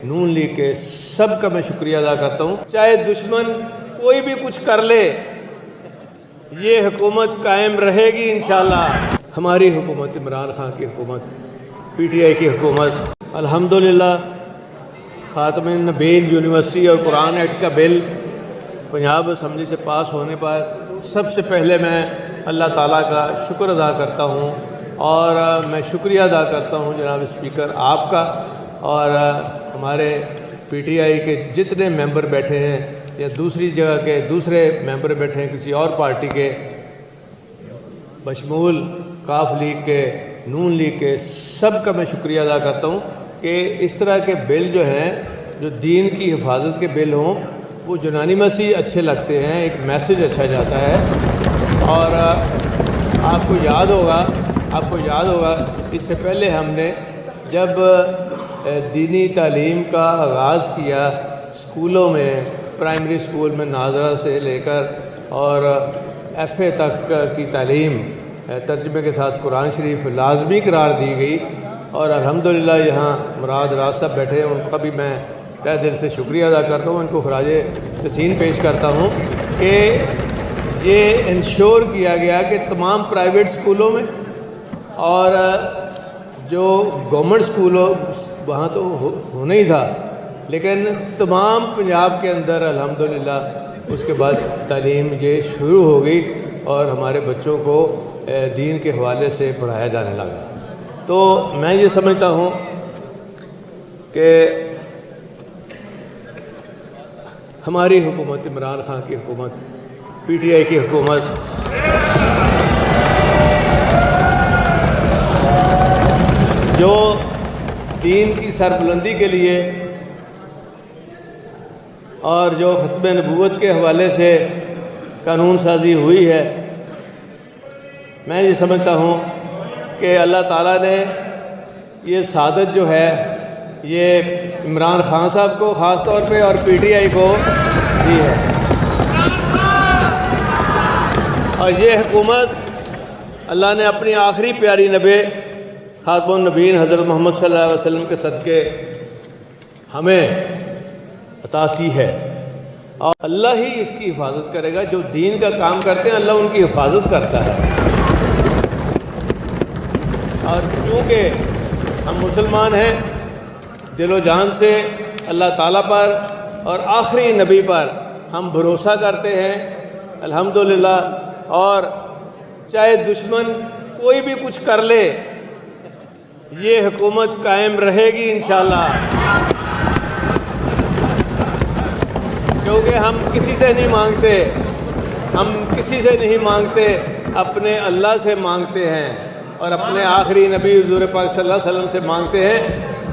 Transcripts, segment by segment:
नून league के सब का मैं शुक्रिया अदा करता हूँ। चाहे दुश्मन कोई भी कुछ कर ले, ये हुकूमत कायम रहेगी इंशाअल्लाह। हमारी हुकूमत, इमरान खान की हुकूमत, पीटीआई की हुकूमत, अल्हम्दुलिल्लाह ख़ातमुन नबीय्यीन यूनिवर्सिटी और कुरान एक्ट का बिल पंजाब असम्बली से पास होने पर सबसे पहले मैं अल्लाह ताला का शुक्र अदा करता हूँ और मैं शुक्रिया अदा करता हूँ जनाब स्पीकर आपका और हमारे पीटीआई के जितने मेंबर बैठे हैं या दूसरी जगह के दूसरे मेंबर बैठे हैं किसी और पार्टी के, बशमूल काफ लीग के, नून लीग के, सब का मैं शुक्रिया अदा करता हूँ कि इस तरह के बिल जो हैं, जो दीन की हिफाजत के बिल हों, वो यूनानिमसली अच्छे लगते हैं, एक मैसेज अच्छा जाता है। और आपको याद होगा इससे पहले हमने जब दीनी तालीम का आगाज़ किया स्कूलों में, प्राइमरी स्कूल में नाज़रा से लेकर और FA तक की तालीम तर्जुमे के साथ कुरान शरीफ लाजमी करार दी गई और अल्हम्दुलिल्लाह यहाँ मुराद राज साहब बैठे हैं, उनका भी मैं तहे दिल से शुक्रिया अदा करता हूँ, उनको खराजे तहसीन पेश करता हूँ कि ये इंश्योर किया गया कि तमाम प्राइवेट स्कूलों में और जो गवर्नमेंट स्कूलों वहाँ तो होना ही था, लेकिन तमाम पंजाब के अंदर अल्हम्दुलिल्लाह उसके बाद तालीम ये शुरू हो गई और हमारे बच्चों को दीन के हवाले से पढ़ाया जाने लगा। तो मैं ये समझता हूँ कि हमारी हुकूमत, इमरान खान की हुकूमत, पीटीआई की हुकूमत जो दीन की सरबुलंदी के लिए और जो ख़त्म नबूवत के हवाले से कानून साजी हुई है, मैं ये समझता हूँ कि अल्लाह ताला ने ये सादत जो है ये इमरान खान साहब को ख़ास तौर पे और पीटीआई को दी है और ये हुकूमत अल्लाह ने अपनी आखिरी प्यारी नबी ख़ातमुन नबीय्यीन हज़रत मोहम्मद सल्लल्लाहु अलैहि वसल्लम के सदक़े हमें अता की है और अल्लाह ही इसकी हिफाजत करेगा। जो दीन का काम करते हैं अल्लाह उनकी हिफाजत करता है और क्योंकि हम मुसलमान हैं, दिलो जान से अल्लाह ताला पर और आखिरी नबी पर हम भरोसा करते हैं अल्हम्दुलिल्लाह। और चाहे दुश्मन कोई भी कुछ कर ले, ये हुकूमत कायम रहेगी इंशाअल्लाह, क्योंकि हम किसी से नहीं मांगते, अपने अल्लाह से मांगते हैं और अपने आखिरी नबी हुज़ूर पाक सल्लल्लाहु अलैहि वसल्लम से मांगते हैं।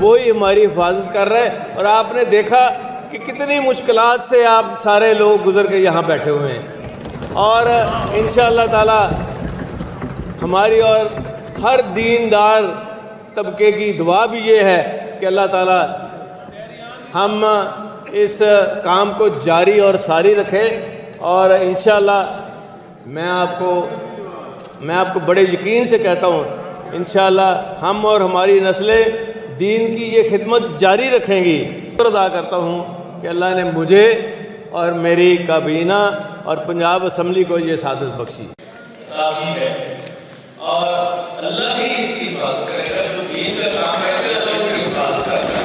वही हमारी हिफाजत कर रहा है और आपने देखा कि कितनी मुश्किलात से आप सारे लोग गुज़र के यहाँ बैठे हुए हैं और इंशाअल्लाह ताला हमारी और हर दीनदार तबके की दुआ भी ये है कि अल्लाह ताला हम इस काम को जारी और सारी रखें और इंशाअल्लाह मैं आपको बड़े यकीन से कहता हूँ इंशाअल्लाह हम और हमारी नस्लें दीन की ये खिदमत जारी रखेंगी। अदा करता हूँ कि अल्लाह ने मुझे और मेरी काबीना और पंजाब असम्बली को ये सादत बख्शी है और अल्लाह ही इसकी हिफाजत करेगा। जो दीन का काम है अल्लाह उनकी हिफाजत करेगा।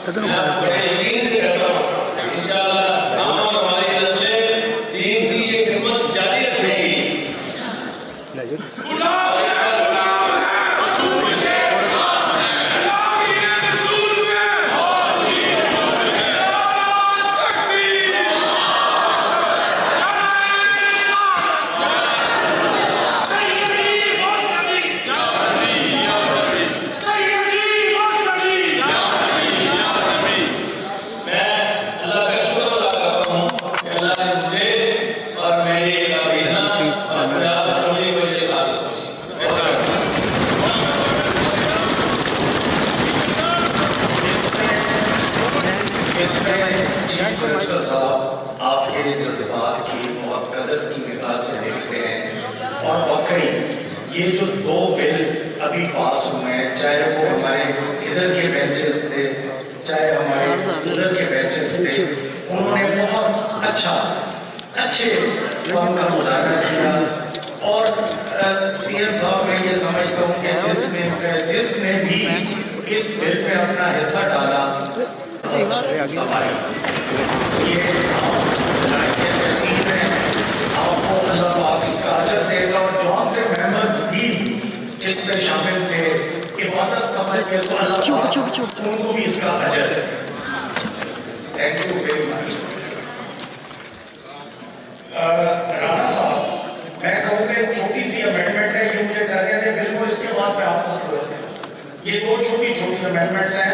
Tadano यकीन से कहता हूँ इंशाअल्लाह हम और हमारी नस्लें दीन की ये खिदमत जारी रखेंगी। साहब आपके जज्बात की बहुत कदर की निगाह से देखते हैं और वाकई ये जो दो बिल अभी पास हुए हैं, चाहे वो हमारे इधर के बेंचेस थे चाहे हमारे उधर के बेंचेस थे, उन्होंने बहुत अच्छे काम का मुजाहरा किया। और सीएम साहब मैं ये समझता हूँ कि जिसने भी इस बिल में अपना हिस्सा डाला ये नसीब है, आपको अल्लाह पाक इसका अजर देगा। और जौन से मेंबर्स भी इसमें शामिल थे इबादत समझ के, तो अल्लाह पाक उनको भी इसका अजर देगा। Thank you very much. Rana साहब मैं कहूँगा एक छोटी सी अमेंडमेंट है, ये मुझे करने थे बिल को, इसके बाद मैं आपको ये दो छोटी अमेंडमेंट्स हैं।